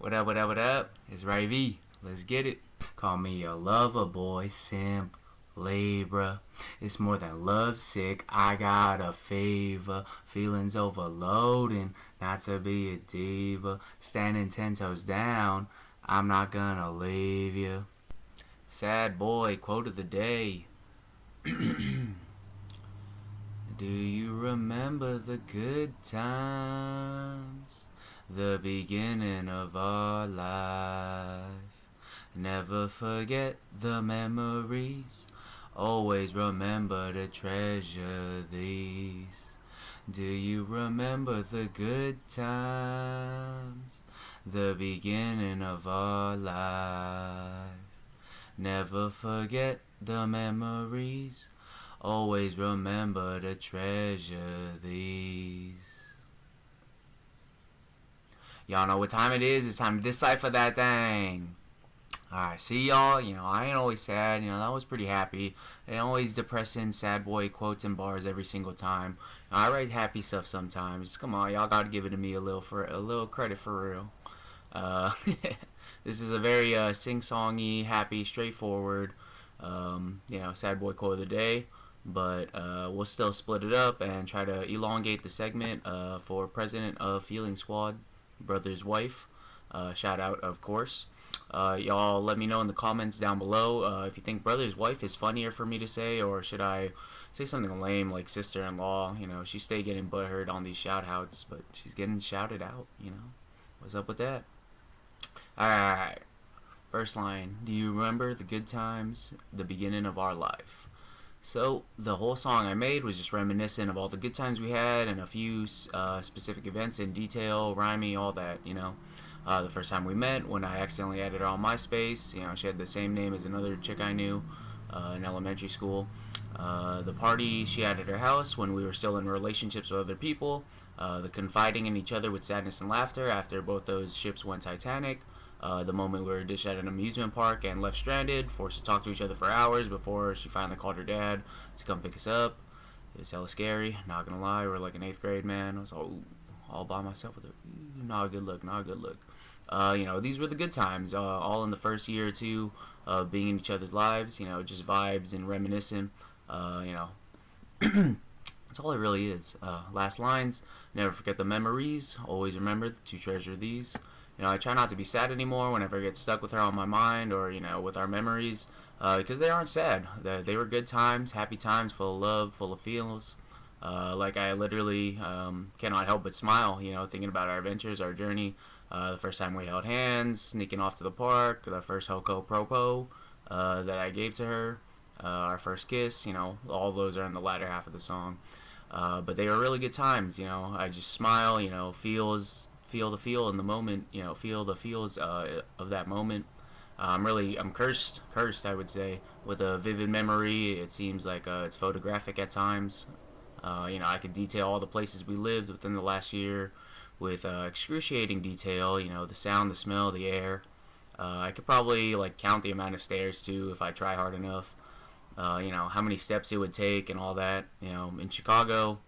What up, what up, what up? It's Ray V. Let's get it. Call me a lover boy, simp, Libra. It's more than love sick. I got a fever. Feelings overloading. Not to be a diva. Standing 10 toes down. I'm not gonna leave you. Sad boy, quote of the day. Do you remember the good times? The beginning of our life. Never forget the memories. Always remember to treasure these. Do you remember the good times? The beginning of our life. Never forget the memories. Always remember to treasure these. Y'all know what time it is. It's time to decipher that thing. Alright, see y'all. I ain't always sad. That was pretty happy. Ain't always depressing, sad boy quotes and bars every single time. I write happy stuff sometimes. Come on, y'all gotta give it to me a little credit for real. This is a very sing-songy, happy, straightforward, sad boy quote of the day. But we'll still split it up and try to elongate the segment for President of Feeling Squad, brother's wife. Shout out, of course. Y'all let me know in the comments down below if you think brother's wife is funnier for me to say, or should I say something lame like sister-in-law. She stay getting butthurt on these shout-outs, but she's getting shouted out. What's up with that? Alright, first line. Do you remember the good times, the beginning of our life? So the whole song I made was just reminiscent of all the good times we had and a few specific events in detail, rhymey, all that. The first time we met, when I accidentally added her on MySpace. She had the same name as another chick I knew in elementary school. The party she had at her house when we were still in relationships with other people. The confiding in each other with sadness and laughter after both those ships went Titanic. The moment we were dished at an amusement park and left stranded, forced to talk to each other for hours before she finally called her dad to come pick us up. It was hella scary, not gonna lie. We were like in 8th grade, man. I was all by myself with her. Not a good look, not a good look. These were the good times, all in the first year or two of being in each other's lives, just vibes and reminiscing, that's all it really is. Last lines, never forget the memories, always remember to treasure these. I try not to be sad anymore whenever I get stuck with her on my mind or, with our memories, because they aren't sad. They were good times, happy times, full of love, full of feels. Like I literally cannot help but smile, thinking about our adventures, our journey. The first time we held hands, sneaking off to the park, the first Hoko Propo that I gave to her, our first kiss, all those are in the latter half of the song. But they were really good times, I just smile, feel the feel in the moment, feel the feels of that moment. I'm cursed, I would say, with a vivid memory. It seems like it's photographic at times. I could detail all the places we lived within the last year with excruciating detail, the sound, the smell, the air. I could probably count the amount of stairs too if I try hard enough. How many steps it would take and all that. In Chicago,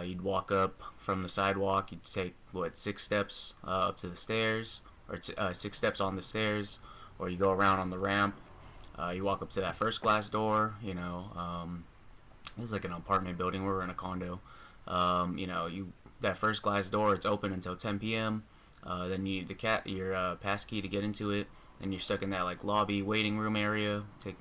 you'd walk up from the sidewalk, you'd take 6 steps up to the stairs, or 6 steps on the stairs, or you go around on the ramp. You walk up to that first glass door. It was like an apartment building. We were in a condo. That first glass door, it's open until 10 p.m. Then you need your pass key to get into it. Then you're stuck in that lobby waiting room area. It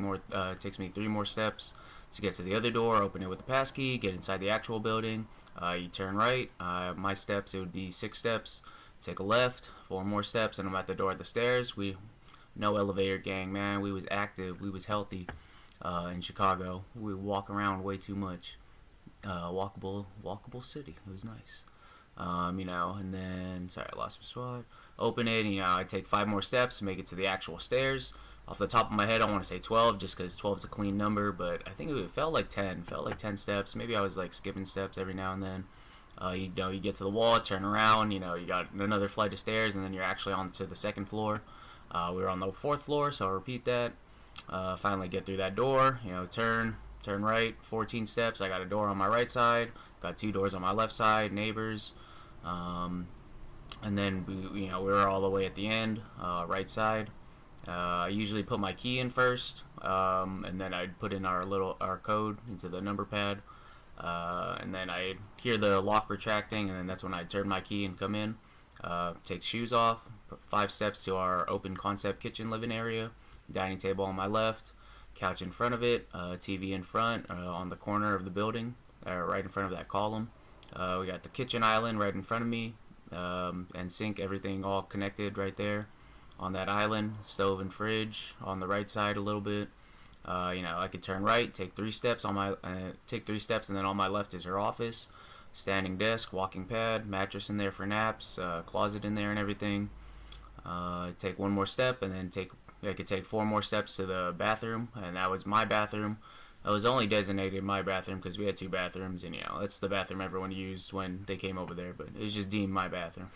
takes me 3 more steps to get to the other door. Open it with the pass key. Get inside the actual building. You turn right. My steps, it would be 6 steps. Take a left. 4 more steps, and I'm at the door at the stairs. No elevator gang, man. We was active. We was healthy. In Chicago, we walk around way too much. Walkable city. It was nice. And then sorry, I lost my spot. Open it, and I take 5 more steps to make it to the actual stairs. Off the top of my head, I want to say 12, just because 12 is a clean number, but I think it felt like 10. Felt like 10 steps. Maybe I was skipping steps every now and then. You get to the wall, turn around. You got another flight of stairs, and then you're actually on to the 2nd floor. We were on the 4th floor, so I'll repeat that. Finally get through that door. Turn right. 14 steps. I got a door on my right side. Got 2 doors on my left side. Neighbors. And then we were all the way at the end, right side. I usually put my key in first, and then I'd put in our code into the number pad, and then I'd hear the lock retracting, and then that's when I'd turn my key and come in. Take shoes off, 5 steps to our open concept kitchen living area, dining table on my left, couch in front of it, TV in front, on the corner of the building, right in front of that column. We got the kitchen island right in front of me, and sink, everything all connected right there on that island. Stove and fridge on the right side a little bit. I could turn right, take 3 steps and then on my left is her office. Standing desk, walking pad, mattress in there for naps, closet in there and everything. Take 1 more step and then I could take 4 more steps to the bathroom, and that was my bathroom. I was only designated my bathroom because we had 2 bathrooms, and that's the bathroom everyone used when they came over there, but it was just deemed my bathroom.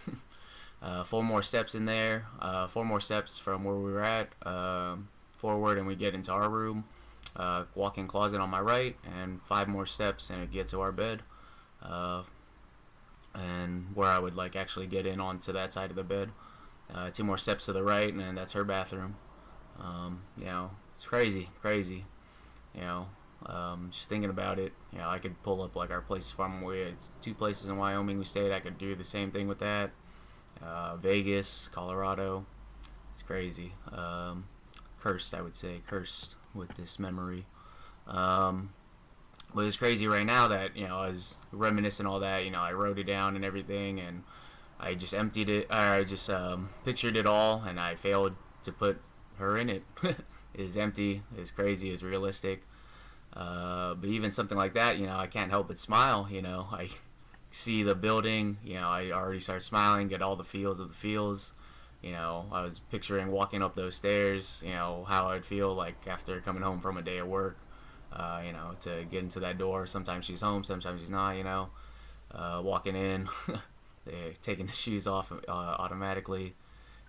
4 more steps in there, 4 more steps from where we were at, forward, and we get into our room. Walk-in closet on my right, and 5 more steps and it get to our bed, and where I would actually get in onto that side of the bed. 2 more steps to the right, and then that's her bathroom. It's crazy. Just thinking about it, I could pull up our place from where it's 2 places in Wyoming we stayed. I could do the same thing with that. Vegas, Colorado. It's crazy. Cursed, I would say, cursed with this memory. But it's crazy right now that I was reminiscing all that. I wrote it down and everything, and I just emptied it. I just pictured it all, and I failed to put her in it. It's empty. It's crazy. It's realistic. But even something like that, I can't help but smile. I see the building. I already start smiling, get all the feels of the feels. I was picturing walking up those stairs. How I'd feel like after coming home from a day of work. To get into that door. Sometimes she's home, sometimes she's not. Walking in, taking the shoes off automatically.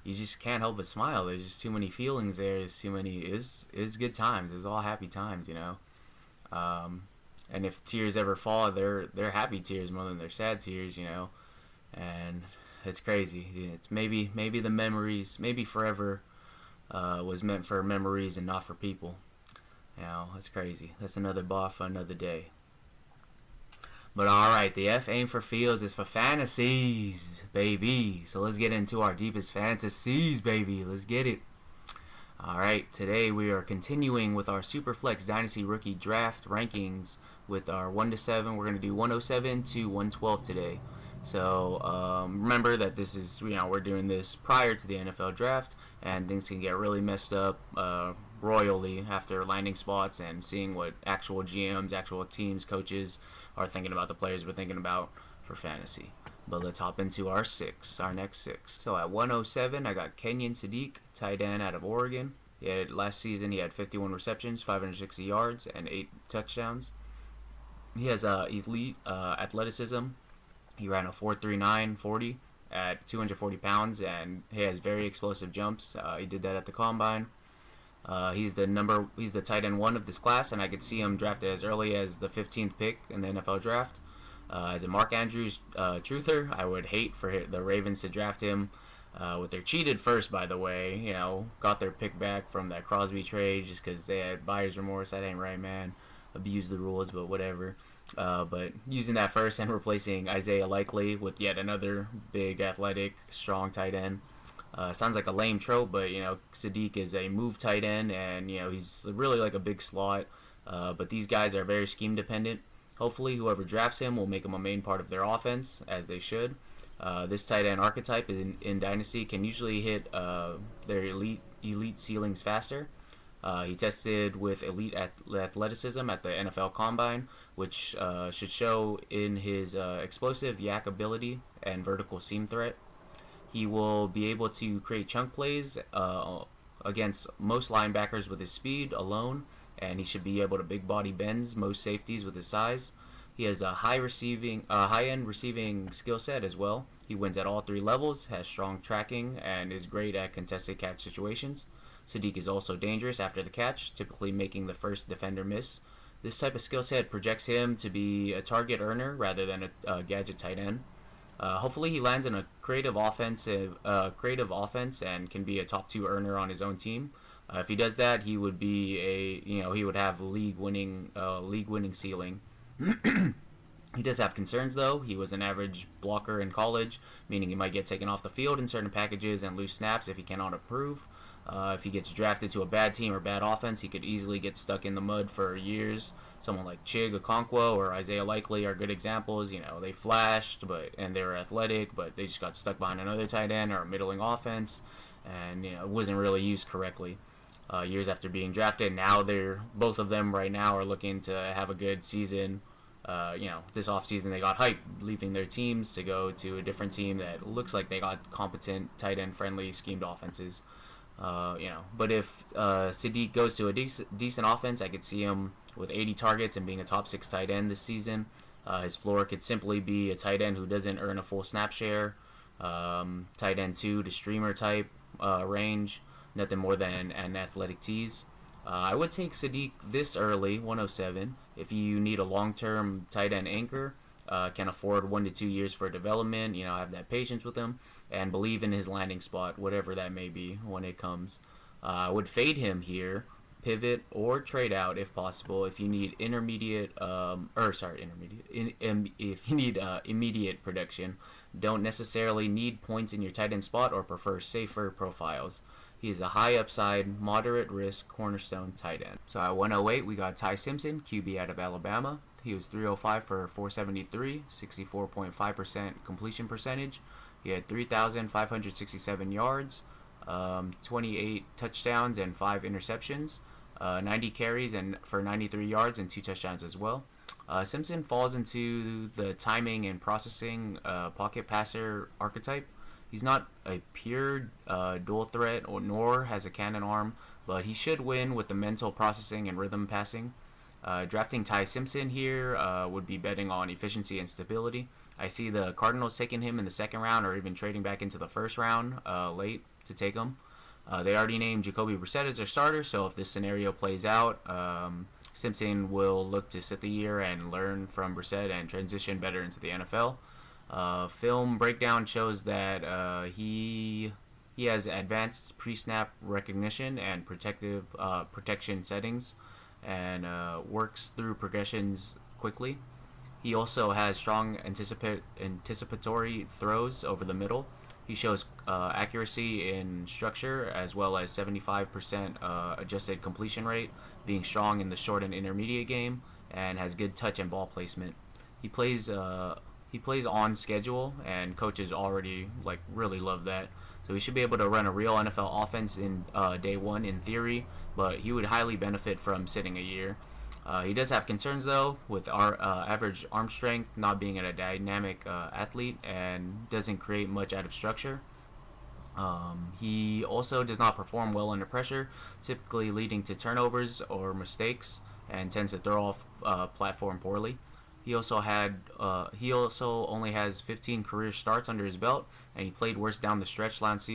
You just can't help but smile. There's just too many feelings there. There's too many. It's good times. It's all happy times. And if tears ever fall, they're happy tears more than they're sad tears. And it's crazy. It's maybe the memories, maybe forever was meant for memories and not for people. That's crazy. That's another ball for another day. But alright, the F ain't for fields, it's for fantasies, baby. So let's get into our deepest fantasies, baby. Let's get it. Alright, today we are continuing with our SuperFlex Dynasty Rookie Draft rankings with our 1 to 7. We're going to do 107 to 112 today. So remember that this is, we're doing this prior to the NFL draft, and things can get really messed up royally after landing spots and seeing what actual GMs, actual teams, coaches are thinking about the players we're thinking about for fantasy. But let's hop into our next six. So at 107, I got Kenyon Sadiq, tight end out of Oregon. Last season he had 51 receptions, 560 yards, and 8 touchdowns. He has elite athleticism. He ran a 4.39 40 at 240 pounds, and he has very explosive jumps. He did that at the combine. He's the tight end 1 of this class, and I could see him drafted as early as the 15th pick in the NFL draft. As a Mark Andrews truther, I would hate for the Ravens to draft him with their cheated first, by the way. Got their pick back from that Crosby trade just because they had buyer's remorse. That ain't right, man. Abuse the rules, but whatever. But using that first and replacing Isaiah Likely with yet another big, athletic, strong tight end. Sounds like a lame trope, but Sadiq is a move tight end, and he's really like a big slot. But these guys are very scheme dependent. Hopefully, whoever drafts him will make him a main part of their offense, as they should. This tight end archetype in Dynasty can usually hit their elite ceilings faster. He tested with elite athleticism at the NFL Combine, which should show in his explosive yak ability and vertical seam threat. He will be able to create chunk plays against most linebackers with his speed alone, and he should be able to big body bends most safeties with his size. He has a high-end receiving skill set as well. He wins at all 3 levels, has strong tracking, and is great at contested catch situations. Sadiq is also dangerous after the catch, typically making the first defender miss. This type of skill set projects him to be a target earner rather than a gadget tight end. Hopefully he lands in a creative offense and can be a top 2 earner on his own team. If he does that, he would be he would have league winning ceiling. He does have concerns though. He was an average blocker in college, meaning he might get taken off the field in certain packages and lose snaps if he cannot improve. If he gets drafted to a bad team or bad offense, he could easily get stuck in the mud for years. Someone like Chig Okonkwo or Isaiah Likely are good examples. They flashed, and they were athletic, but they just got stuck behind another tight end or a middling offense, and it wasn't really used correctly. Years after being drafted, now both of them right now are looking to have a good season. This offseason they got hyped, leaving their teams to go to a different team that looks like they got competent, tight end friendly, schemed offenses. But if Sadiq goes to a decent offense, I could see him with 80 targets and being a top 6 tight end this season. His floor could simply be a tight end who doesn't earn a full snap share, tight end 2 to streamer type range, nothing more than an athletic tease. I would take Sadiq this early, 107, if you need a long-term tight end anchor, can afford 1 to 2 years for development, have that patience with him, and believe in his landing spot, whatever that may be when it comes. I would fade him here, pivot, or trade out if possible if you need immediate production. Don't necessarily need points in your tight end spot or prefer safer profiles. He is a high upside, moderate risk cornerstone tight end. So at 108, we got Ty Simpson, QB out of Alabama. He was 305 for 473, 64.5% completion percentage. He had 3,567 yards, 28 touchdowns, and 5 interceptions, 90 carries and for 93 yards and 2 touchdowns as well. Simpson falls into the timing and processing pocket passer archetype. He's not a pure dual threat nor has a cannon arm, but he should win with the mental processing and rhythm passing. Drafting Ty Simpson here would be betting on efficiency and stability. I see the Cardinals taking him in the 2nd round or even trading back into the 1st round late to take him. They already named Jacoby Brissett as their starter, so if this scenario plays out, Simpson will look to sit the year and learn from Brissett and transition better into the NFL. Film breakdown shows that he has advanced pre-snap recognition and protection settings, and works through progressions quickly. He also has strong anticipatory throws over the middle. He shows accuracy in structure as well as 75% adjusted completion rate, being strong in the short and intermediate game, and has good touch and ball placement. He plays on schedule, and coaches already really love that. So he should be able to run a real NFL offense in day 1 in theory, but he would highly benefit from sitting a year. He does have concerns though with our average arm strength, not being a dynamic athlete, and doesn't create much out of structure. He also does not perform well under pressure, typically leading to turnovers or mistakes, and tends to throw off platform poorly. He also only has 15 career starts under his belt, and he played worse down the stretch last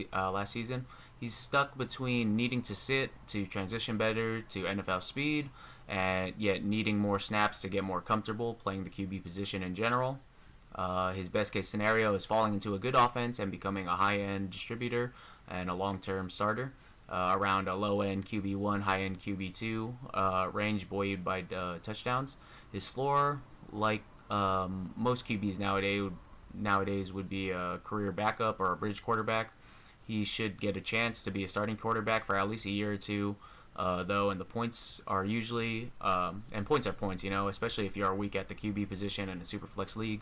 season. He's stuck between needing to sit to transition better to NFL speed, and yet needing more snaps to get more comfortable playing the QB position in general. His best case scenario is falling into a good offense and becoming a high-end distributor and a long-term starter, around a low-end QB1, high-end QB2 range buoyed by touchdowns. His floor, like most QBs nowadays, would be a career backup or a bridge quarterback. He should get a chance to be a starting quarterback for at least a year or two, though, and the points are usually, and points are points, especially if you are weak at the QB position in a SuperFlex league.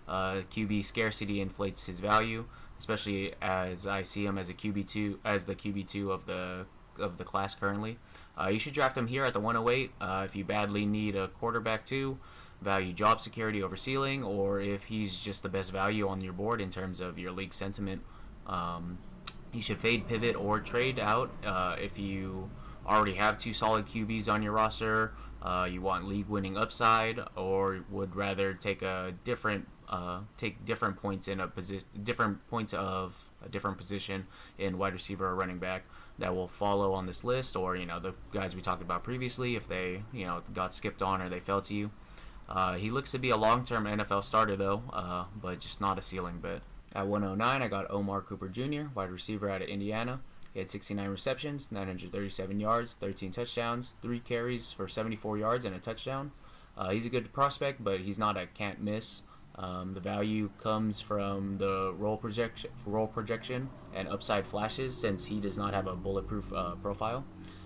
QB scarcity inflates his value, especially as I see him as the QB2 of the class currently. You should draft him here at the 108 if you badly need a quarterback too, value job security over ceiling, or if he's just the best value on your board in terms of your league sentiment. You should fade, pivot, or trade out if you already have 2 solid QBs on your roster, you want league-winning upside, or would rather take different points of a different position in wide receiver or running back that will follow on this list, or the guys we talked about previously if they got skipped on or they fell to you. He looks to be a long-term NFL starter though, but just not a ceiling bet. At 109, I got Omar Cooper Jr., wide receiver out of Indiana. He had 69 receptions, 937 yards, 13 touchdowns, 3 carries for 74 yards and a touchdown. He's a good prospect, but he's not a can't miss. The value comes from the role projection and upside flashes, since he does not have a bulletproof profile.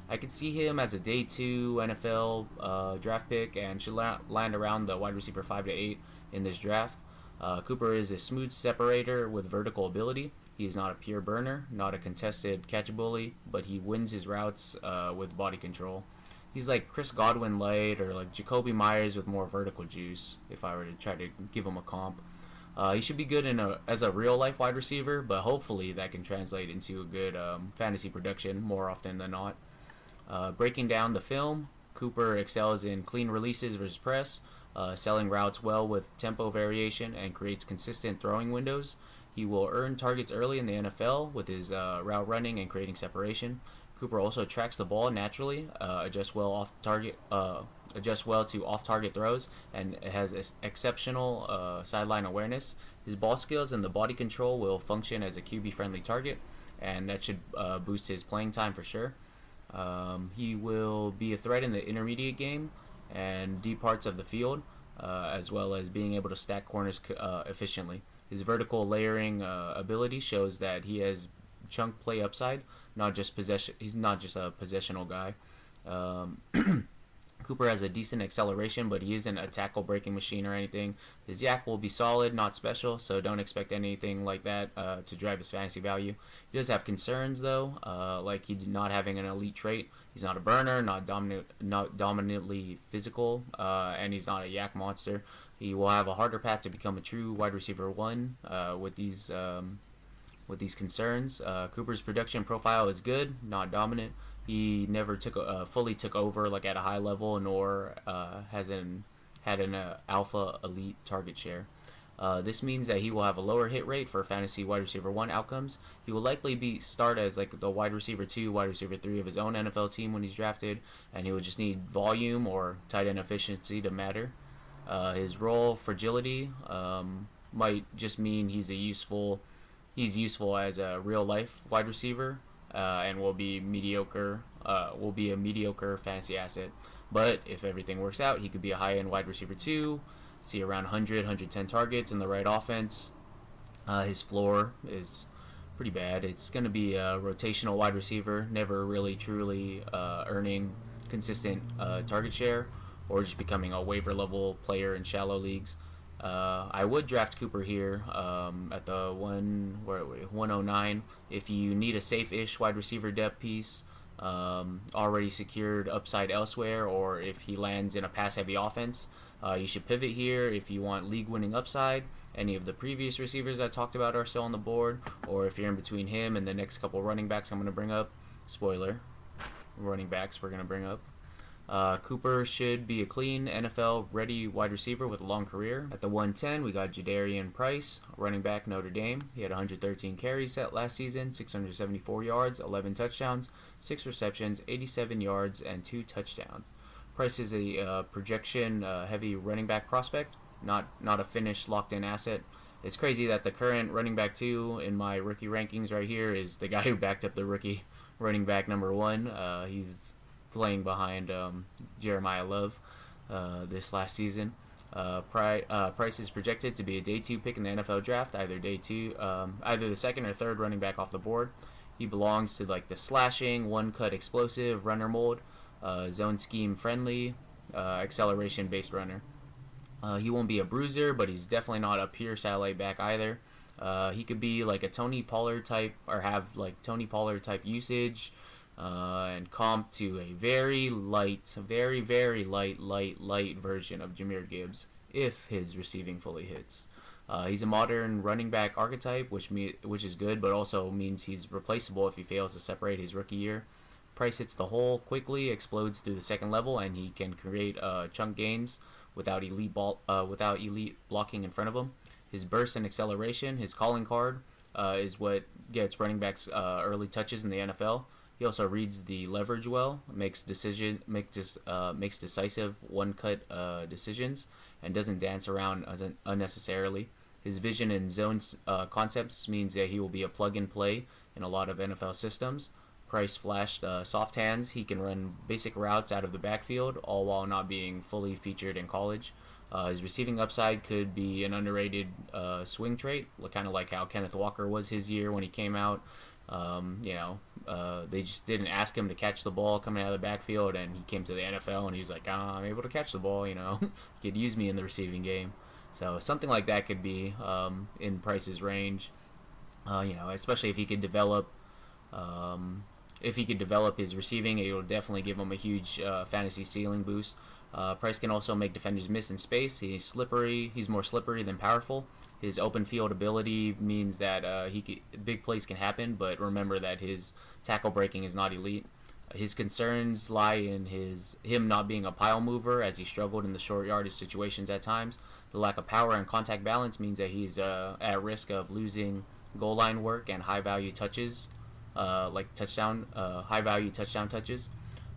I could see him as a day 2 NFL draft pick and should land around the wide receiver 5 to 8 in this draft. Cooper is a smooth separator with vertical ability. He is not a pure burner, not a contested catch bully, but he wins his routes with body control. He's like Chris Godwin light, or like Jacoby Myers with more vertical juice, if I were to try to give him a comp. He should be good as a real life wide receiver, but hopefully that can translate into a good fantasy production more often than not. Breaking down the film, Cooper excels in clean releases versus press, selling routes well with tempo variation, and creates consistent throwing windows. He will earn targets early in the NFL with his route running and creating separation. Cooper also tracks the ball naturally, adjusts well to off-target throws, and has exceptional sideline awareness. His ball skills and the body control will function as a QB-friendly target, and that should boost his playing time for sure. He will be a threat in the intermediate game and deep parts of the field, as well as being able to stack corners efficiently. His vertical layering ability shows that he has chunk play upside, not just possession. He's not just a possessional guy. Cooper has a decent acceleration, but he isn't a tackle breaking machine or anything. His yak will be solid, not special, so don't expect anything like that to drive his fantasy value. He does have concerns though, like he not having an elite trait. He's not a burner, not dominantly physical, and he's not a yak monster. He will have a harder path to become a true wide receiver 1 with these concerns. Cooper's production profile is good, not dominant. He never fully took over like at a high level, nor had an alpha elite target share. This means that he will have a lower hit rate for fantasy wide receiver 1 outcomes. He will likely start as like the wide receiver 2, wide receiver 3 of his own NFL team when he's drafted, and he will just need volume or tight end efficiency to matter. His role fragility might just mean he's useful as a real life wide receiver, and will be a mediocre fantasy asset. But if everything works out, he could be a high end wide receiver 2, see around 110 targets in the right offense. His floor is pretty bad. It's going to be a rotational wide receiver, never really truly earning consistent target share, or just becoming a waiver level player in shallow leagues. I would draft Cooper here at the 109 if you need a safe-ish wide receiver depth piece, already secured upside elsewhere, or if he lands in a pass-heavy offense. You should pivot here if you want league-winning upside. Any of the previous receivers I talked about are still on the board, or if you're in between him and the next couple running backs I'm going to bring up. Spoiler, running backs we're going to bring up. Cooper should be a clean NFL-ready wide receiver with a long career. At the 110, we got Jadarian Price, running back, Notre Dame. He had 113 carries last season, 674 yards, 11 touchdowns, 6 receptions, 87 yards, and 2 touchdowns. Price is a projection-heavy running back prospect, not a finished, locked-in asset. It's crazy that the current running back 2 in my rookie rankings right here is the guy who backed up the rookie running back number 1. He's playing behind Jeremiah Love this last season. Price is projected to be a day 2 pick in the NFL draft, either the second or third running back off the board. He belongs to like the slashing, one-cut explosive runner mold, zone scheme friendly, acceleration based runner. He won't be a bruiser, but he's definitely not a pure satellite back either. He could be like a Tony Pollard type, or have like Tony Pollard type usage, and comp to a very light version of Jahmyr Gibbs if his receiving fully hits. He's a modern running back archetype, which is good, but also means he's replaceable if he fails to separate his rookie year. Price hits the hole quickly, explodes through the second level, and he can create chunk gains without elite blocking in front of him. His burst and acceleration, his calling card, is what gets running backs early touches in the NFL. He also reads the leverage well, makes decisive one-cut decisions, and doesn't dance around unnecessarily. His vision and zone concepts means that he will be a plug-and-play in a lot of NFL systems. Price flashed soft hands. He can run basic routes out of the backfield, all while not being fully featured in college. His receiving upside could be an underrated swing trait, kind of like how Kenneth Walker was his year when he came out. They just didn't ask him to catch the ball coming out of the backfield, and he came to the NFL and he was like, I'm able to catch the ball, he could use me in the receiving game. So something like that could be in Price's range, especially if he could develop his receiving, it will definitely give him a huge fantasy ceiling boost. Price can also make defenders miss in space. He's slippery. He's more slippery than powerful. His open field ability means that big plays can happen, but remember that his tackle breaking is not elite. His concerns lie in him not being a pile mover, as he struggled in the short yardage situations at times. The lack of power and contact balance means that he's at risk of losing goal line work and high value touches, high value touchdown touches.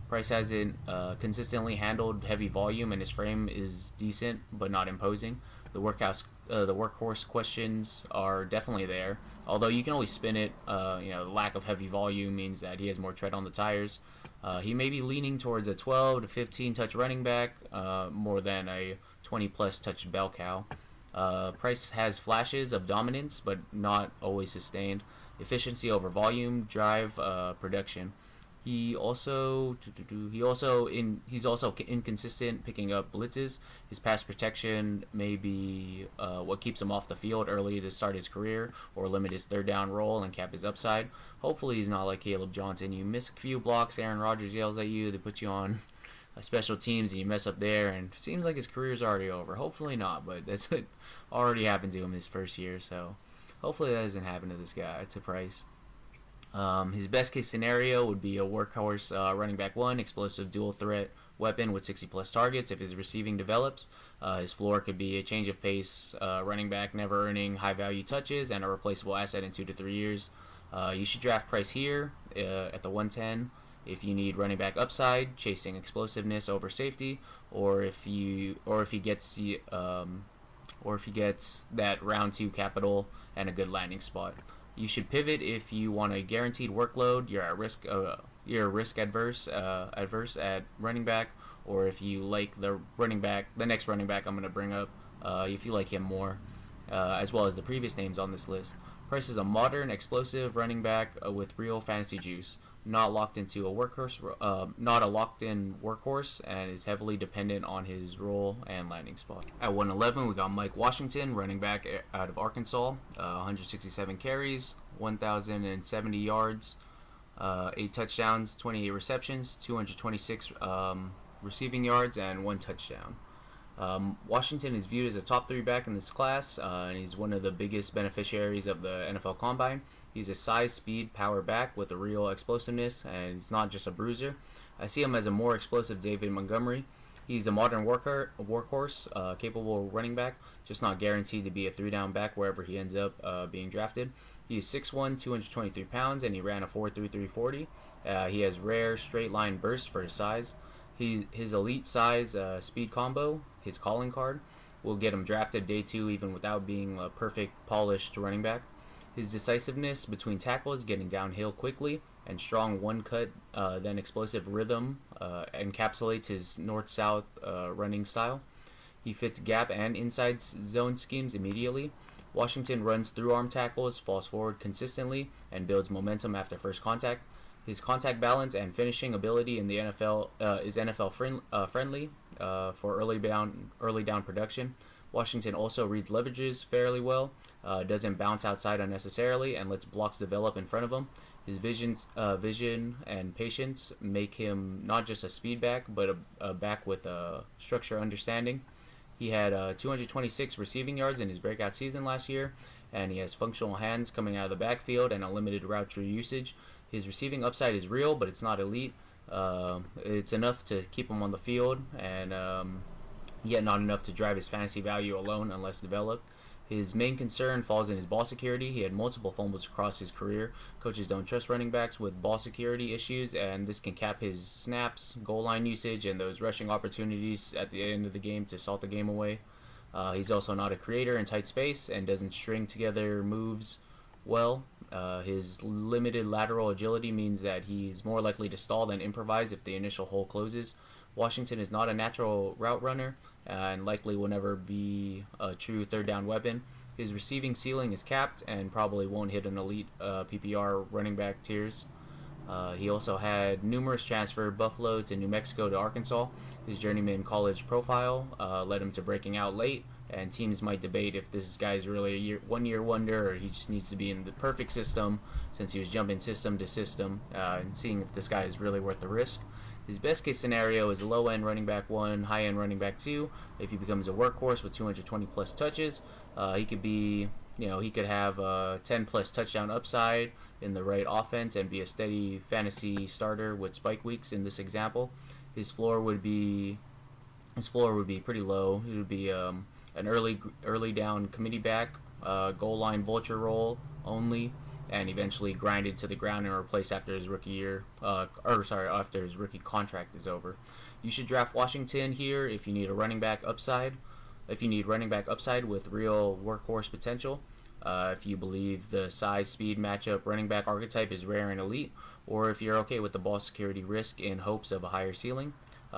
Price hasn't consistently handled heavy volume, and his frame is decent but not imposing. The workhorse questions are definitely there, although you can always spin it. The lack of heavy volume means that he has more tread on the tires. He may be leaning towards a 12 to 15 touch running back more than a 20 plus touch bell cow. Price has flashes of dominance, but not always sustained. Efficiency over volume, drive, production. He's also inconsistent picking up blitzes. His pass protection may be what keeps him off the field early to start his career or limit his third down role and cap his upside. Hopefully he's not like Caleb Johnson. You miss a few blocks, Aaron Rodgers yells at you, they put you on special teams and you mess up there, and it seems like his career's already over. Hopefully not, but that's what already happened to him his first year, so hopefully that doesn't happen to this guy, to Price. His best case scenario would be a workhorse running back 1, explosive dual threat weapon with 60 plus targets if his receiving develops. His floor could be a change of pace running back, never earning high value touches, and a replaceable asset in 2 to 3 years. You should draft Price here at the 110 if you need running back upside, chasing explosiveness over safety, or if he gets that round 2 capital and a good landing spot. You should pivot if you want a guaranteed workload. You're risk adverse at running back, or if you like the next running back I'm going to bring up, if you like him more, as well as the previous names on this list. Price is a modern, explosive running back with real fantasy juice, not locked into a workhorse, not a locked-in workhorse, and is heavily dependent on his role and landing spot. At 111, we got Mike Washington, running back out of Arkansas, 167 carries, 1,070 yards, 8 touchdowns, 28 receptions, 226 receiving yards, and 1 touchdown. Washington is viewed as a top 3 back in this class, and he's one of the biggest beneficiaries of the NFL Combine. He's a size, speed, power back with a real explosiveness, and he's not just a bruiser. I see him as a more explosive David Montgomery. He's a modern workhorse, capable running back, just not guaranteed to be a 3-down back wherever he ends up being drafted. He is 6'1", 223 pounds, and he ran a 4.33 40. He has rare straight line burst for his size. His elite size speed combo, his calling card, will get him drafted day 2 even without being a perfect polished running back. His decisiveness between tackles, getting downhill quickly, and strong one-cut, then explosive rhythm encapsulates his north-south running style. He fits gap and inside zone schemes immediately. Washington runs through arm tackles, falls forward consistently, and builds momentum after first contact. His contact balance and finishing ability in the NFL is NFL friendly for early down production. Washington also reads leverages fairly well, doesn't bounce outside unnecessarily, and lets blocks develop in front of him. His vision and patience make him not just a speed back, but a back with a structure understanding. He had 226 receiving yards in his breakout season last year, and he has functional hands coming out of the backfield and a limited route tree usage. His receiving upside is real, but it's not elite. It's enough to keep him on the field, and yet not enough to drive his fantasy value alone unless developed. His main concern falls in his ball security. He had multiple fumbles across his career. Coaches don't trust running backs with ball security issues, and this can cap his snaps, goal line usage, and those rushing opportunities at the end of the game to salt the game away. He's also not a creator in tight space and doesn't string together moves well. His limited lateral agility means that he's more likely to stall than improvise if the initial hole closes. Washington is not a natural route runner and likely will never be a true third down weapon. His receiving ceiling is capped and probably won't hit an elite PPR running back tiers. He also had numerous transfer Buffalo to New Mexico to Arkansas. His journeyman college profile led him to breaking out late, and teams might debate if this guy is really a one-year wonder or he just needs to be in the perfect system since he was jumping system to system and seeing if this guy is really worth the risk. His best case scenario is a low-end running back 1, high-end running back 2. If he becomes a workhorse with 220 plus touches, he could be, he could have a 10 plus touchdown upside in the right offense and be a steady fantasy starter with spike weeks in this example. His floor would be pretty low. It would be an early down committee back, goal line vulture role only, and eventually grinded to the ground and replaced after his rookie after his rookie contract is over. You should draft Washington here if you need a running back upside. If you need running back upside with real workhorse potential, if you believe the size speed matchup running back archetype is rare and elite, or if you're okay with the ball security risk in hopes of a higher ceiling.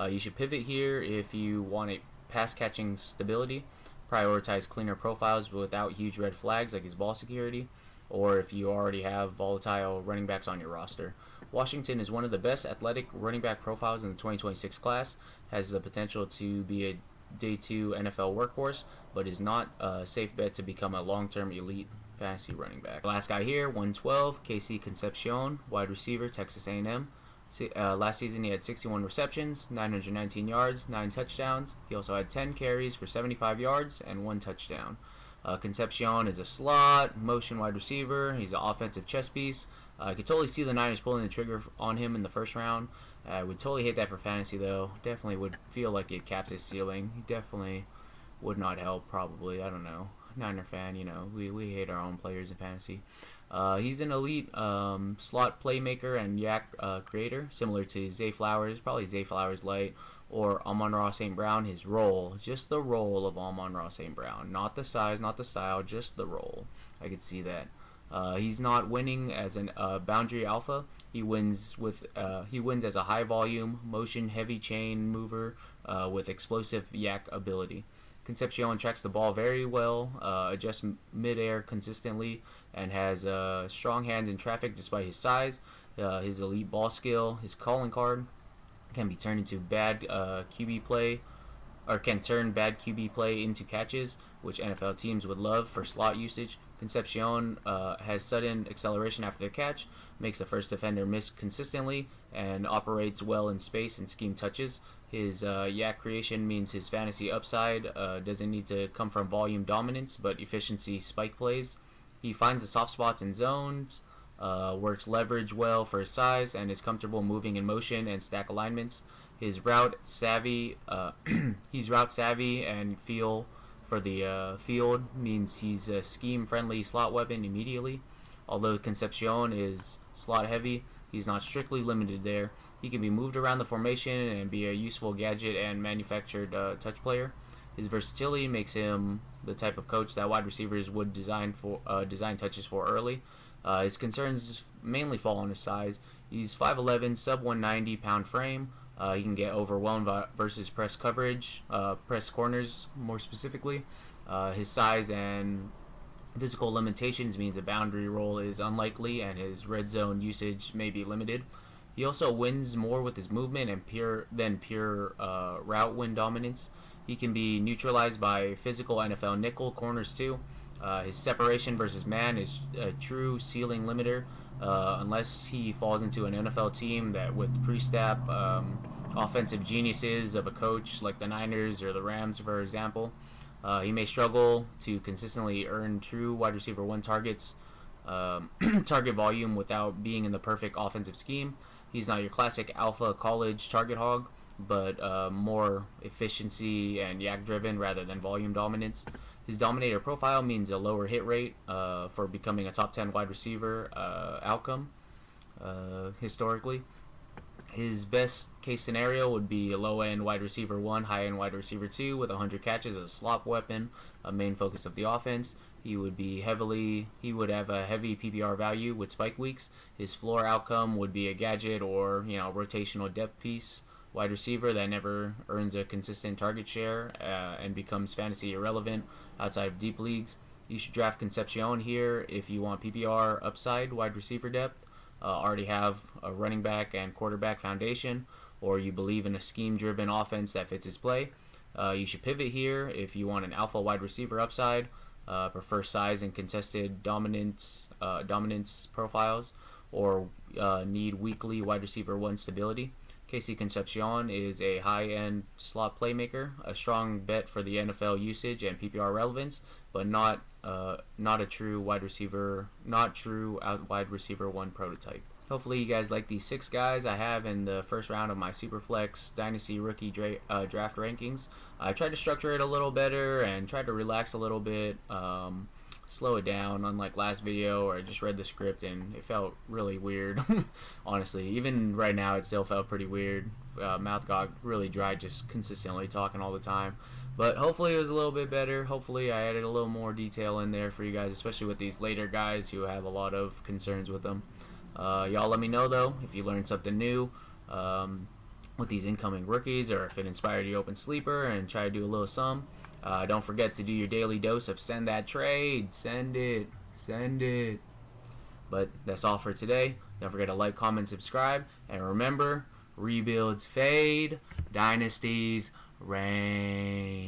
You should pivot here if you want a pass catching stability, prioritize cleaner profiles without huge red flags like his ball security, or if you already have volatile running backs on your roster. Washington is one of the best athletic running back profiles in the 2026 class, has the potential to be a day 2 NFL workhorse, but is not a safe bet to become a long-term elite fantasy running back. Last guy here, 112, KC Concepcion, wide receiver, Texas A&M. Last season he had 61 receptions, 919 yards, 9 touchdowns. He also had 10 carries for 75 yards and 1 touchdown. Concepcion is a slot, motion wide receiver. He's an offensive chess piece. I could totally see the Niners pulling the trigger on him in the first round. I would totally hate that for fantasy, though. Definitely would feel like it caps his ceiling. He definitely would not help, probably. I don't know. Niner fan, we hate our own players in fantasy. He's an elite slot playmaker and yak creator, similar to Zay Flowers, probably Zay Flowers light, or Amon-Ra St. Brown. His role, just the role of Amon-Ra St. Brown. Not the size, not the style, just the role. I could see that. He's not winning as a boundary alpha. He wins as a high volume, motion heavy chain mover with explosive yak ability. Concepcion tracks the ball very well, adjusts midair consistently, and has strong hands in traffic despite his size. His elite ball skill, his calling card, can be turned into bad QB play, or can turn bad QB play into catches, which NFL teams would love for slot usage. Concepcion has sudden acceleration after the catch, makes the first defender miss consistently, and operates well in space and scheme touches. His yak creation means his fantasy upside doesn't need to come from volume dominance, but efficiency spike plays. He finds the soft spots in zones, works leverage well for his size, and is comfortable moving in motion and stack alignments. He's route savvy and feel for the field means he's a scheme-friendly slot weapon immediately. Although Concepcion is slot-heavy, he's not strictly limited there. He can be moved around the formation and be a useful gadget and manufactured touch player. His versatility makes him the type of coach that wide receivers would design touches for early. His concerns mainly fall on his size. He's 5'11", sub 190 pound frame. He can get overwhelmed versus press coverage, press corners more specifically. His size and physical limitations means a boundary role is unlikely and his red zone usage may be limited. He also wins more with his movement and pure route win dominance. He can be neutralized by physical NFL nickel corners too. His separation versus man is a true ceiling limiter unless he falls into an NFL team that with pre-snap offensive geniuses of a coach like the Niners or the Rams, for example. He may struggle to consistently earn true wide receiver 1 targets, target volume without being in the perfect offensive scheme. He's not your classic alpha college target hog, but more efficiency and yak driven rather than volume dominance. His dominator profile means a lower hit rate for becoming a top 10 wide receiver outcome historically. His best case scenario would be a low-end wide receiver 1, high-end wide receiver 2 with 100 catches as a slot weapon, a main focus of the offense. He would have a heavy PPR value with spike weeks. His floor outcome would be a gadget or, rotational depth piece wide receiver that never earns a consistent target share and becomes fantasy irrelevant outside of deep leagues. You should draft Concepcion here if you want PPR upside wide receiver depth, already have a running back and quarterback foundation, or you believe in a scheme-driven offense that fits his play. You should pivot here if you want an alpha wide receiver upside, prefer size and contested dominance profiles, or need weekly wide receiver 1 stability. Casey Concepcion is a high-end slot playmaker, a strong bet for the NFL usage and PPR relevance, but not a true wide receiver 1 prototype. Hopefully you guys like these 6 guys I have in the first round of my SuperFlex Dynasty Rookie Draft rankings. I tried to structure it a little better and tried to relax a little bit, slow it down, unlike last video where I just read the script and it felt really weird. Honestly, even right now it still felt pretty weird. Mouth got really dry just consistently talking all the time. But hopefully it was a little bit better. Hopefully I added a little more detail in there for you guys, especially with these later guys who have a lot of concerns with them. Y'all let me know though if you learned something new with these incoming rookies, or if it inspired you to open Sleeper and try to do a little sum. Don't forget to do your daily dose of send that trade. Send it. But that's all for today. Don't forget to like, comment, subscribe, and remember, rebuilds fade, dynasties reign.